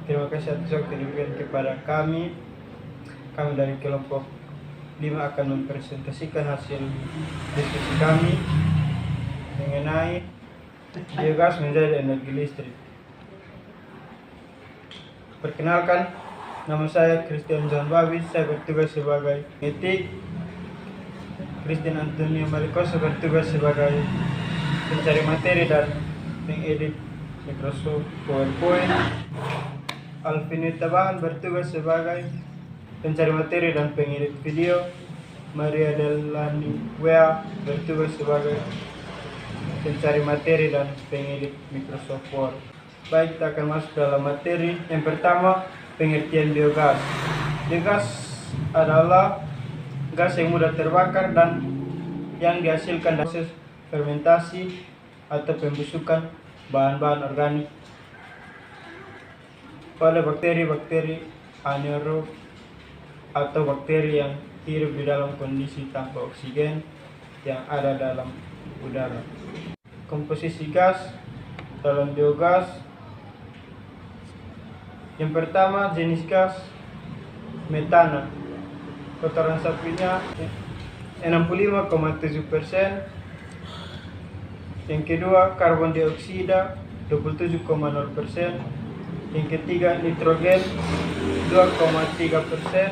Terima kasih atas waktu diberikan kepada kami. Kami dari kelompok 5 akan mempresentasikan hasil diskusi kami mengenai biogas menjadi energi listrik. Perkenalkan, nama saya Christian John Babis, saya bertugas sebagai etik. Christian Antonio Malikoso bertugas sebagai pencari materi dan pengedit Microsoft PowerPoint. Alvin Tabahan bertugas sebagai pencari materi dan pengedit video. Maria Delani Wea bertugas sebagai pencari materi dan pengedit Microsoft Word. Baik, kita akan masuk dalam materi. Yang pertama, pengertian biogas. Biogas adalah gas yang mudah terbakar dan yang dihasilkan dari proses fermentasi atau pembusukan bahan-bahan organik oleh bakteri-bakteri anaerob atau bakteri yang hidup di dalam kondisi tanpa oksigen yang ada dalam udara. Komposisi gas dalam biogas. Yang pertama, jenis gas metana. Kotoran sapinya 65,7%. Yang kedua, karbon dioksida 27,0%. Yang ketiga, nitrogen 2,3%.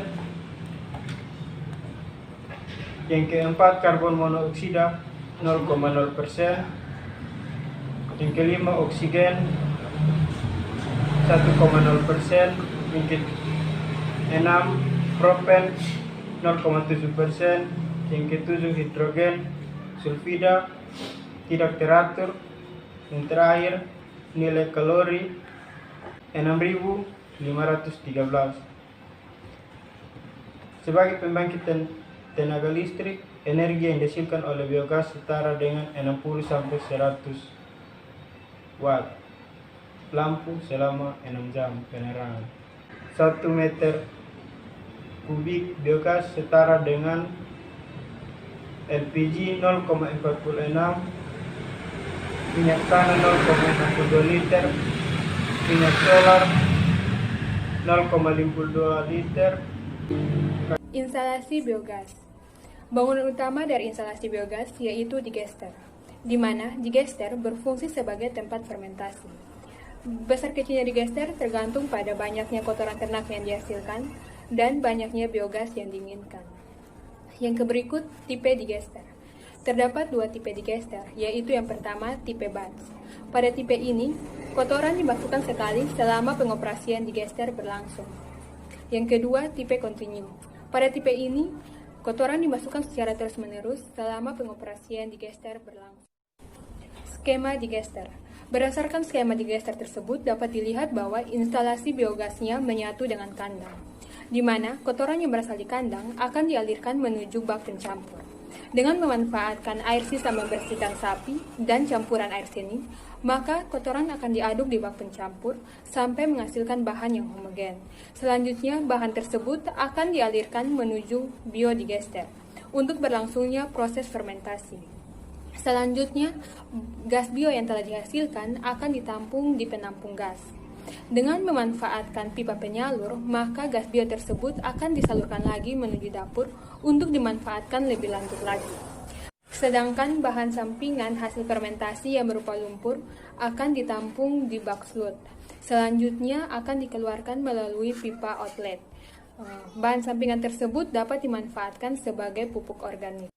Yang keempat, karbon monoksida 0,0%. Yang kelima, oksigen 1,0%. Yang keenam, propen 0,7%. Yang ketujuh, hidrogen sulfida tidak teratur. Yang terakhir, nilai kalori 6.513. Sebagai pembangkit tenaga listrik, energi yang dihasilkan oleh biogas setara dengan 60-100 watt lampu selama 6 jam penerangan. 1 meter kubik biogas setara dengan LPG 0,46, minyak tanah 0,62 liter, minyak solar 0,52 liter. Instalasi biogas. Bangunan utama dari instalasi biogas yaitu digester, di mana digester berfungsi sebagai tempat fermentasi. Besar kecilnya digester tergantung pada banyaknya kotoran ternak yang dihasilkan dan banyaknya biogas yang diinginkan. Yang berikut, tipe digester. Terdapat 2 tipe digester, yaitu yang pertama tipe batch. Pada tipe ini, kotoran dimasukkan sekali selama pengoperasian digester berlangsung. Yang kedua, tipe continue. Pada tipe ini, kotoran dimasukkan secara terus-menerus selama pengoperasian digester berlangsung. Skema digester. Berdasarkan skema digester tersebut dapat dilihat bahwa instalasi biogasnya menyatu dengan kandang, di mana kotoran yang berasal di kandang akan dialirkan menuju bak pencampur. Dengan memanfaatkan air sisa membersihkan sapi dan campuran air seni, maka kotoran akan diaduk di bak pencampur sampai menghasilkan bahan yang homogen. Selanjutnya, bahan tersebut akan dialirkan menuju biodigester untuk berlangsungnya proses fermentasi. Selanjutnya, gas bio yang telah dihasilkan akan ditampung di penampung gas. Dengan memanfaatkan pipa penyalur, maka gas bio tersebut akan disalurkan lagi menuju dapur untuk dimanfaatkan lebih lanjut lagi. Sedangkan bahan sampingan hasil fermentasi yang berupa lumpur akan ditampung di bak sludge. Selanjutnya akan dikeluarkan melalui pipa outlet. Bahan sampingan tersebut dapat dimanfaatkan sebagai pupuk organik.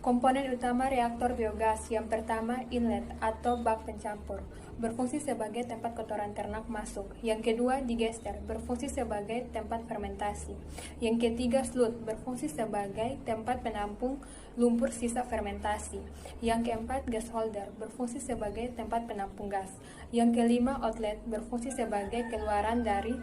Komponen utama reaktor biogas yang pertama inlet atau bak pencampur berfungsi sebagai tempat kotoran ternak masuk. Yang kedua digester berfungsi sebagai tempat fermentasi. Yang ketiga sludge berfungsi sebagai tempat penampung lumpur sisa fermentasi. Yang keempat gas holder berfungsi sebagai tempat penampung gas. Yang kelima outlet berfungsi sebagai keluaran dari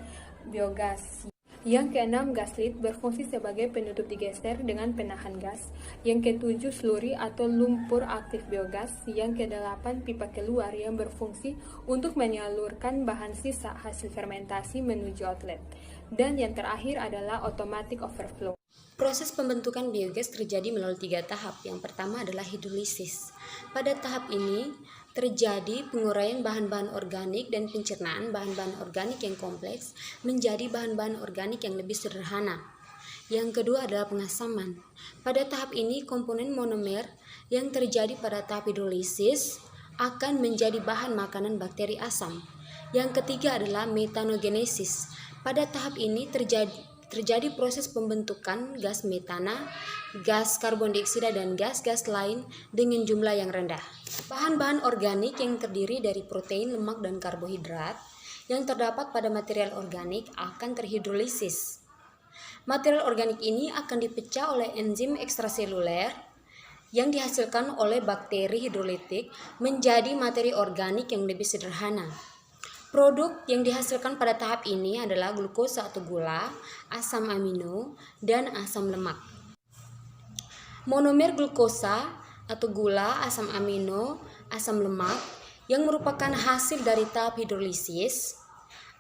biogas. Yang keenam, gaslit berfungsi sebagai penutup digester dengan penahan gas. Yang ketujuh, slurry atau lumpur aktif biogas. Yang kedelapan, pipa keluar yang berfungsi untuk menyalurkan bahan sisa hasil fermentasi menuju outlet. Dan yang terakhir adalah automatic overflow. Proses pembentukan biogas terjadi melalui 3 tahap. Yang pertama adalah hidrolisis. Pada tahap ini, terjadi penguraian bahan-bahan organik dan pencernaan bahan-bahan organik yang kompleks menjadi bahan-bahan organik yang lebih sederhana. Yang kedua adalah pengasaman. Pada tahap ini, komponen monomer yang terjadi pada tahap hidrolisis akan menjadi bahan makanan bakteri asam. Yang ketiga adalah metanogenesis. Pada tahap ini terjadi proses pembentukan gas metana, gas karbon dioksida, dan gas-gas lain dengan jumlah yang rendah. Bahan-bahan organik yang terdiri dari protein, lemak, dan karbohidrat yang terdapat pada material organik akan terhidrolisis. Material organik ini akan dipecah oleh enzim ekstraseluler yang dihasilkan oleh bakteri hidrolitik menjadi materi organik yang lebih sederhana. Produk yang dihasilkan pada tahap ini adalah glukosa atau gula, asam amino, dan asam lemak. Monomer glukosa atau gula, asam amino, asam lemak yang merupakan hasil dari tahap hidrolisis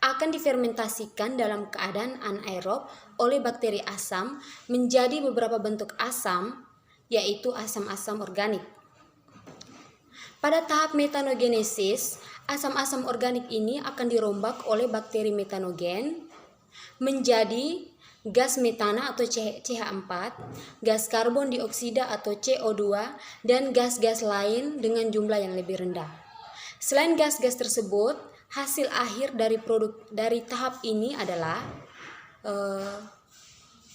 akan difermentasikan dalam keadaan anaerob oleh bakteri asam menjadi beberapa bentuk asam, yaitu asam-asam organik. Pada tahap metanogenesis, asam-asam organik ini akan dirombak oleh bakteri metanogen menjadi gas metana atau CH4, gas karbon dioksida atau CO2, dan gas-gas lain dengan jumlah yang lebih rendah. Selain gas-gas tersebut, hasil akhir dari tahap ini adalah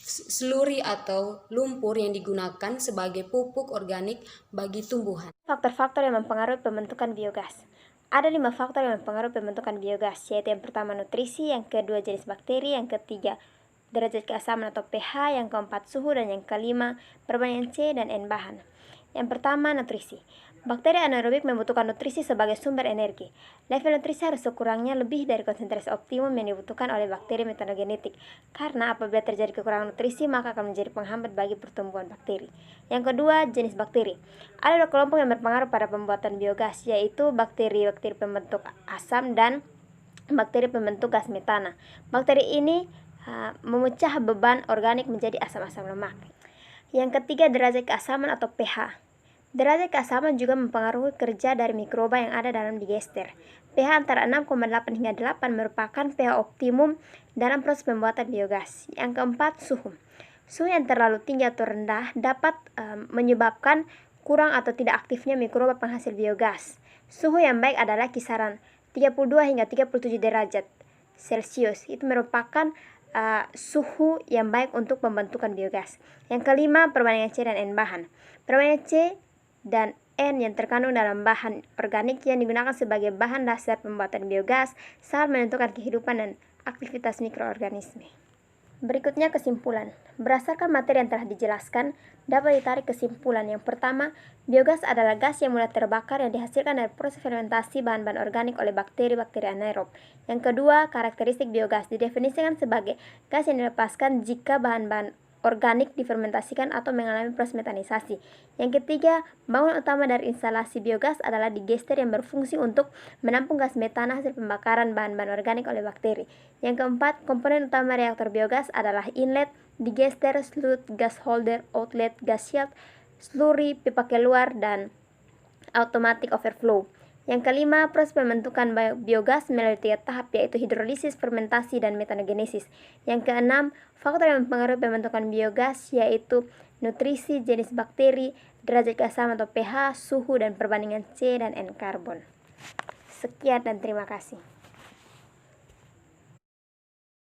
sluri atau lumpur yang digunakan sebagai pupuk organik bagi tumbuhan. Faktor-faktor yang mempengaruhi pembentukan biogas. Ada 5 faktor yang mempengaruhi pembentukan biogas, yaitu yang pertama nutrisi, yang kedua jenis bakteri, yang ketiga derajat keasaman atau pH, yang keempat suhu, dan yang kelima perbandingan C dan N bahan. Yang pertama, nutrisi. Bakteri anaerobik membutuhkan nutrisi sebagai sumber energi. Level nutrisi harus sekurangnya lebih dari konsentrasi optimum yang dibutuhkan oleh bakteri metanogenetik. Karena apabila terjadi kekurangan nutrisi, maka akan menjadi penghambat bagi pertumbuhan bakteri. Yang kedua, jenis bakteri. Ada 2 kelompok yang berpengaruh pada pembuatan biogas, yaitu bakteri pembentuk asam dan bakteri pembentuk gas metana. Bakteri ini memecah beban organik menjadi asam-asam lemak. Yang ketiga, derajat keasaman atau pH. Derajat keasaman juga mempengaruhi kerja dari mikroba yang ada dalam digester. pH antara 6,8 hingga 8 merupakan pH optimum dalam proses pembuatan biogas. Yang keempat, suhu. Suhu yang terlalu tinggi atau rendah dapat menyebabkan kurang atau tidak aktifnya mikroba penghasil biogas. Suhu yang baik adalah kisaran 32 hingga 37 derajat Celcius. Itu merupakan suhu yang baik untuk pembentukan biogas. Yang kelima, perbandingan C dan N bahan. Perbandingan C dan N yang terkandung dalam bahan organik yang digunakan sebagai bahan dasar pembuatan biogas sangat menentukan kehidupan dan aktivitas mikroorganisme. Berikutnya kesimpulan. Berdasarkan materi yang telah dijelaskan, dapat ditarik kesimpulan. Yang pertama, biogas adalah gas yang mudah terbakar yang dihasilkan dari proses fermentasi bahan-bahan organik oleh bakteri-bakteri anaerob. Yang kedua, karakteristik biogas didefinisikan sebagai gas yang dilepaskan jika bahan-bahan organik difermentasikan atau mengalami proses metanisasi. Yang ketiga, bangunan utama dari instalasi biogas adalah digester yang berfungsi untuk menampung gas metana hasil pembakaran bahan-bahan organik oleh bakteri. Yang keempat, komponen utama reaktor biogas adalah inlet, digester, slut, gas holder, outlet, gas shield, slurry, pipa keluar, dan automatic overflow. Yang kelima, proses pembentukan biogas melalui 3 tahap, yaitu hidrolisis, fermentasi, dan metanogenesis. Yang keenam, faktor yang mempengaruhi pembentukan biogas yaitu nutrisi, jenis bakteri, derajat keasaman atau pH, suhu, dan perbandingan C dan N karbon. Sekian dan terima kasih.